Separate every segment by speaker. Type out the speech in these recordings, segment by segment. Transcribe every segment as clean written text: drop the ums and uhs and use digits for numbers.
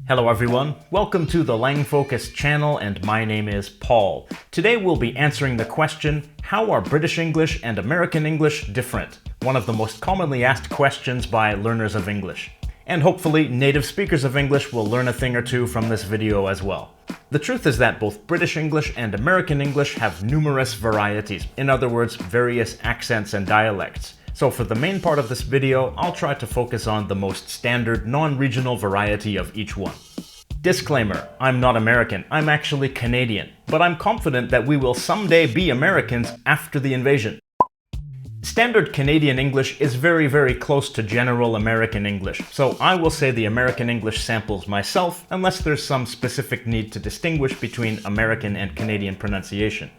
Speaker 1: Hello everyone, welcome to the Lang Focus channel and my name is Paul. Today we'll be answering the question, how are British English and American English different? One of the most commonly asked questions by learners of English. And hopefully native speakers of English will learn a thing or two from this video as well. The truth is that both British English and American English have numerous varieties, in other words, various accents and dialects. So for the main part of this video, I'll try to focus on the most standard non-regional variety of each one. Disclaimer, I'm not American, I'm actually Canadian, but I'm confident that we will someday be Americans after the invasion. Standard Canadian English is very close to general American English, so I will say the American English samples myself unless there's some specific need to distinguish between American and Canadian pronunciation.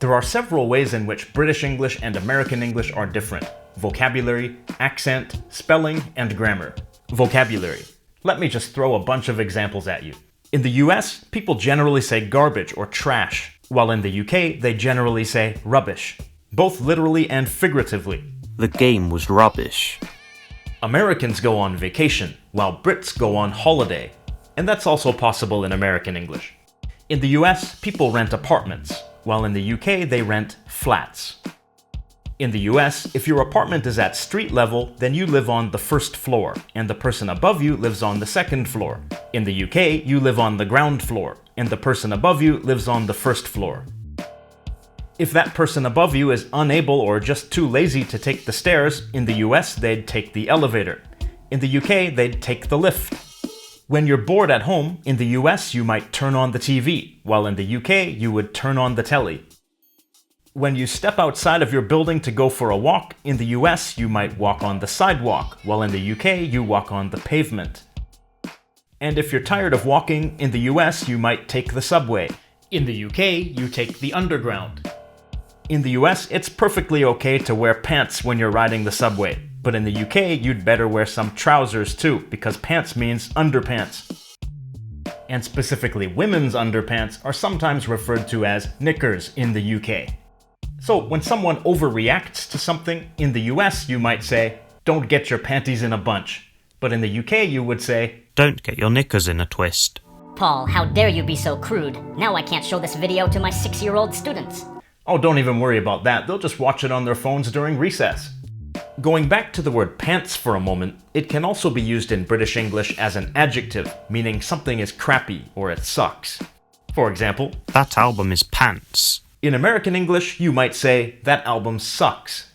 Speaker 1: There are several ways in which British English and American English are different. Vocabulary, accent, spelling, and grammar. Vocabulary. Let me just throw a bunch of examples at you. In the US, people generally say garbage or trash, while in the UK, they generally say rubbish, both literally and figuratively.
Speaker 2: The game was rubbish.
Speaker 1: Americans go on vacation, while Brits go on holiday, and that's also possible in American English. In the US, people rent apartments, while in the UK, they rent flats. In the US, if your apartment is at street level, then you live on the first floor, and the person above you lives on the second floor. In the UK, you live on the ground floor, and the person above you lives on the first floor. If that person above you is unable or just too lazy to take the stairs, in the US, they'd take the elevator. In the UK, they'd take the lift. When you're bored at home, in the US, you might turn on the TV, while in the UK, you would turn on the telly. When you step outside of your building to go for a walk, in the US, you might walk on the sidewalk, while in the UK, you walk on the pavement. And if you're tired of walking, in the US, you might take the subway. In the UK, you take the underground. In the US, it's perfectly okay to wear pants when you're riding the subway. But in the UK, you'd better wear some trousers too, because pants means underpants. And specifically women's underpants are sometimes referred to as knickers in the UK. So when someone overreacts to something, in the US you might say, don't get your panties in a bunch. But in the UK you would say,
Speaker 2: don't get your knickers in a twist.
Speaker 3: Paul, how dare you be so crude? Now I can't show this video to my 6-year-old students.
Speaker 1: Oh, don't even worry about that, they'll just watch it on their phones during recess. Going back to the word pants for a moment, it can also be used in British English as an adjective, meaning something is crappy or it sucks. For example,
Speaker 2: that album is pants.
Speaker 1: In American English, you might say, that album sucks.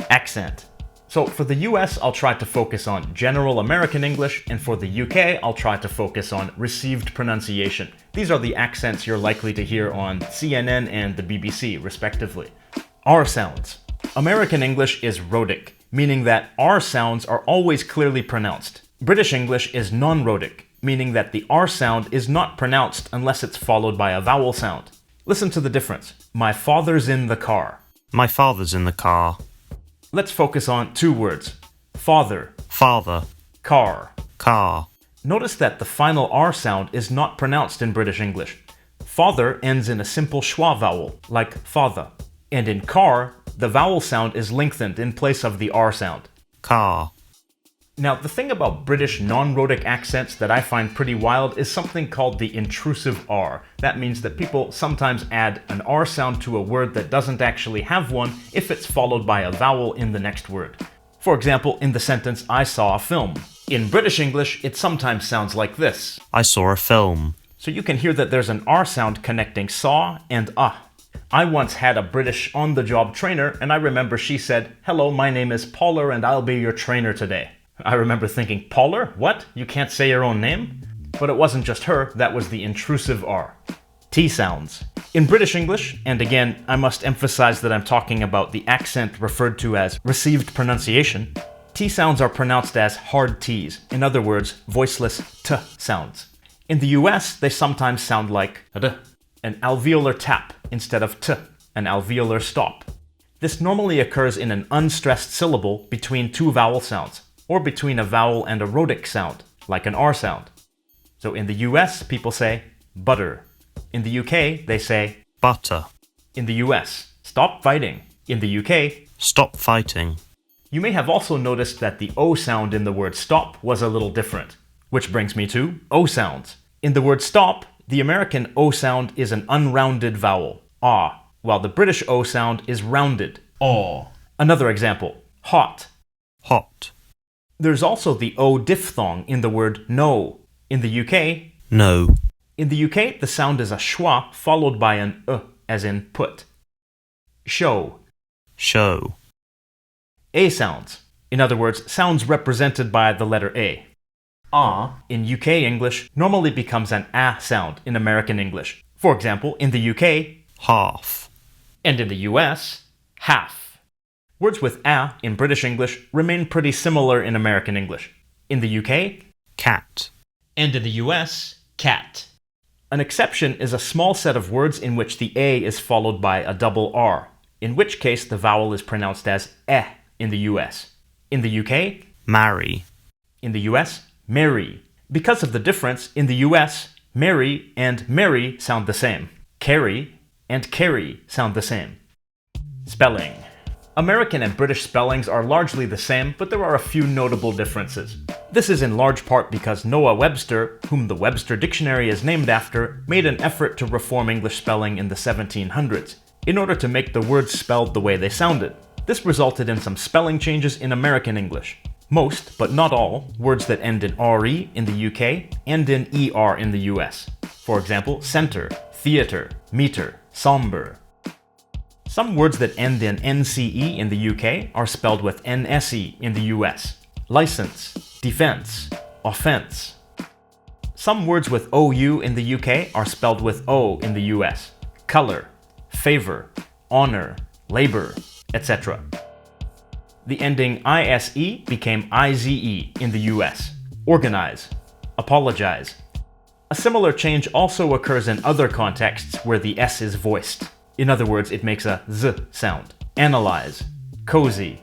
Speaker 1: Accent. So for the US, I'll try to focus on general American English, and for the UK, I'll try to focus on received pronunciation. These are the accents you're likely to hear on CNN and the BBC, respectively. R sounds. American English is rhotic, meaning that R sounds are always clearly pronounced. British English is non-rhotic, meaning that the R sound is not pronounced unless it's followed by a vowel sound. Listen to the difference. My father's in the car.
Speaker 2: My father's in the car.
Speaker 1: Let's focus on two words. Father.
Speaker 2: Father.
Speaker 1: Car.
Speaker 2: Car.
Speaker 1: Notice that the final R sound is not pronounced in British English. Father ends in a simple schwa vowel, like father. And in car, the vowel sound is lengthened in place of the R sound.
Speaker 2: Car.
Speaker 1: Now, the thing about British non-rhotic accents that I find pretty wild is something called the intrusive R. That means that people sometimes add an R sound to a word that doesn't actually have one if it's followed by a vowel in the next word. For example, in the sentence, I saw a film. In British English, it sometimes sounds like this.
Speaker 2: I saw a film.
Speaker 1: So you can hear that there's an R sound connecting saw and I once had a British on-the-job trainer, and I remember she said, hello, my name is Paula and I'll be your trainer today. I remember thinking, Paula? What? You can't say your own name? But it wasn't just her, that was the intrusive R. T sounds. In British English, and again, I must emphasize that I'm talking about the accent referred to as received pronunciation, T sounds are pronounced as hard T's, in other words, voiceless T sounds. In the US, they sometimes sound like D, an alveolar tap instead of T, an alveolar stop. This normally occurs in an unstressed syllable between two vowel sounds, or between a vowel and a rhotic sound, like an R sound. So in the US, people say butter. In the UK, they say
Speaker 2: butter.
Speaker 1: In the US, stop fighting. In the UK,
Speaker 2: stop fighting.
Speaker 1: You may have also noticed that the O sound in the word stop was a little different. Which brings me to O sounds. In the word stop, the American O sound is an unrounded vowel, ah, while the British O sound is rounded, aw. Another example, hot.
Speaker 2: hot,
Speaker 1: There's also the O diphthong in the word no. In the UK,
Speaker 2: no,
Speaker 1: In the UK, the sound is a schwa followed by an as in put. Show.
Speaker 2: show,
Speaker 1: A sounds. In other words, sounds represented by the letter A. Ah in UK English normally becomes an a sound in American English. For example, in the UK,
Speaker 2: half,
Speaker 1: and in the US, half. Words with a in British English remain pretty similar in American English. In the UK,
Speaker 2: cat,
Speaker 1: and in the US, cat. An exception is a small set of words in which the A is followed by a double R, in which case the vowel is pronounced as eh in the US. In the UK,
Speaker 2: marry,
Speaker 1: in the US, marry. Because of the difference, in the US, marry and Mary sound the same. Carry and carry sound the same. Spelling. American and British spellings are largely the same, but there are a few notable differences. This is in large part because Noah Webster, whom the Webster Dictionary is named after, made an effort to reform English spelling in the 1700s, in order to make the words spelled the way they sounded. This resulted in some spelling changes in American English. Most, but not all, words that end in RE in the UK end in ER in the US. For example, center, theater, meter, somber. Some words that end in NCE in the UK are spelled with NSE in the US. License, defense, offense. Some words with OU in the UK are spelled with O in the US. Color, favor, honor, labor, etc. The ending ISE became IZE in the US. Organize, apologize. A similar change also occurs in other contexts where the S is voiced. In other words, it makes a Z sound. Analyze, cozy.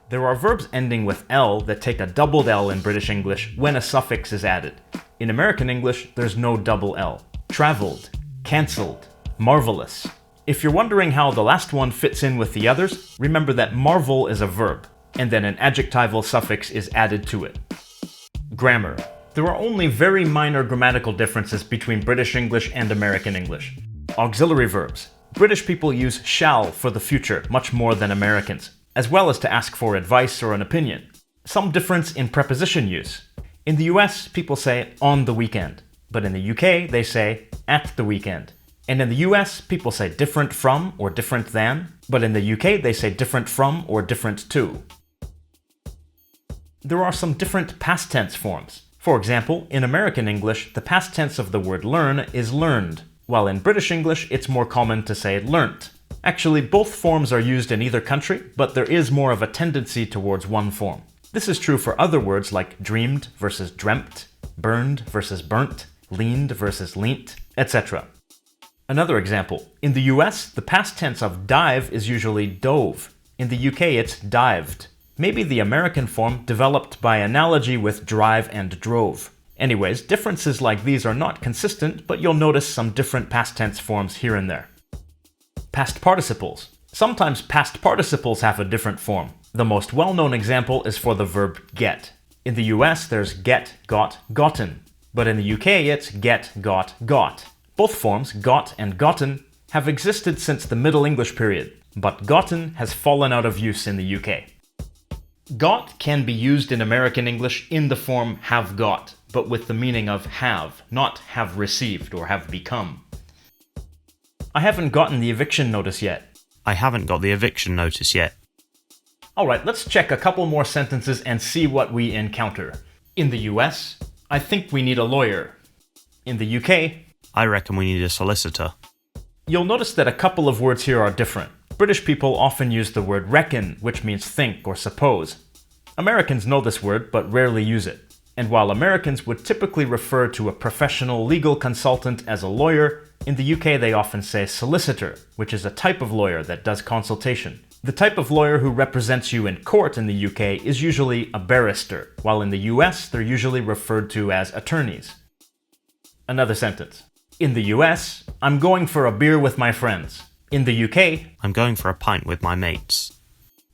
Speaker 1: There are verbs ending with L that take a doubled L in British English when a suffix is added. In American English, there's no double L. Traveled, cancelled, marvelous. If you're wondering how the last one fits in with the others, remember that marvel is a verb, and then an adjectival suffix is added to it. Grammar. There are only very minor grammatical differences between British English and American English. Auxiliary verbs. British people use shall for the future much more than Americans, as well as to ask for advice or an opinion. Some difference in preposition use. In the US, people say on the weekend, but in the UK, they say at the weekend. And in the US, people say different from or different than, but in the UK, they say different from or different to. There are some different past tense forms. For example, in American English, the past tense of the word learn is learned, while in British English, it's more common to say learnt. Actually, both forms are used in either country, but there is more of a tendency towards one form. This is true for other words like dreamed versus dreamt, burned versus burnt, leaned versus leant, etc. Another example. In the US, the past tense of dive is usually dove. In the UK, it's dived. Maybe the American form developed by analogy with drive and drove. Anyways, differences like these are not consistent, but you'll notice some different past tense forms here and there. Past participles. Sometimes past participles have a different form. The most well-known example is for the verb get. In the US, there's get, got, gotten. But in the UK, it's get, got, got. Both forms, got and gotten, have existed since the Middle English period, but gotten has fallen out of use in the UK. Got can be used in American English in the form have got, but with the meaning of have, not have received or have become. I haven't gotten the eviction notice yet.
Speaker 2: I haven't got the eviction notice yet.
Speaker 1: Alright, let's check a couple more sentences and see what we encounter. In the US, I think we need a lawyer. In the UK,
Speaker 2: I reckon we need a solicitor.
Speaker 1: you'll notice that a couple of words here are different. British people often use the word reckon, which means think or suppose. Americans know this word, but rarely use it. And while Americans would typically refer to a professional legal consultant as a lawyer, in the UK they often say solicitor, which is a type of lawyer that does consultation. The type of lawyer who represents you in court in the UK is usually a barrister, while in the US they're usually referred to as attorneys. Another sentence. In the US, I'm going for a beer with my friends. In the UK,
Speaker 2: I'm going for a pint with my mates.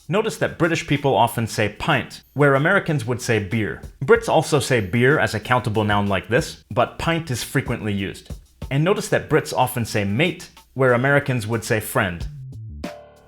Speaker 1: Notice that British people often say pint, where Americans would say beer. Brits also say beer as a countable noun like this, but pint is frequently used. And notice that Brits often say mate, where Americans would say friend.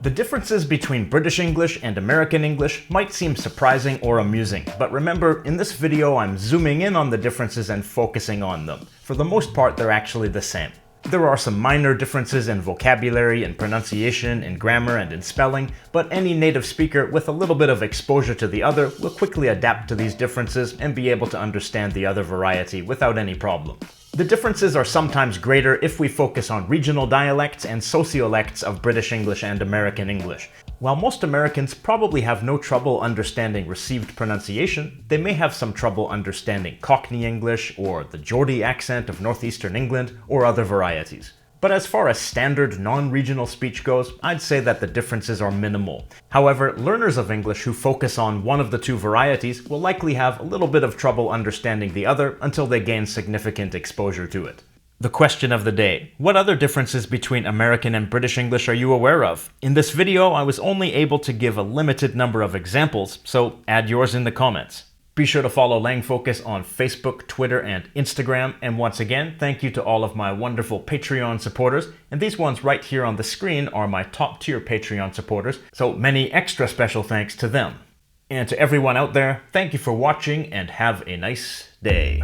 Speaker 1: The differences between British English and American English might seem surprising or amusing, but remember, in this video I'm zooming in on the differences and focusing on them. For the most part, they're actually the same. There are some minor differences in vocabulary, in pronunciation, in grammar, and in spelling, but any native speaker with a little bit of exposure to the other will quickly adapt to these differences and be able to understand the other variety without any problem. The differences are sometimes greater if we focus on regional dialects and sociolects of British English and American English. While most Americans probably have no trouble understanding received pronunciation, they may have some trouble understanding Cockney English or the Geordie accent of northeastern England or other varieties. But as far as standard non-regional speech goes, I'd say that the differences are minimal. However, learners of English who focus on one of the two varieties will likely have a little bit of trouble understanding the other until they gain significant exposure to it. The question of the day: what other differences between American and British English are you aware of? In this video, I was only able to give a limited number of examples, so add yours in the comments. Be sure to follow Lang Focus on Facebook, Twitter, and Instagram. And once again, thank you to all of my wonderful Patreon supporters. And these ones right here on the screen are my top tier Patreon supporters, so many extra special thanks to them. And to everyone out there, thank you for watching and have a nice day.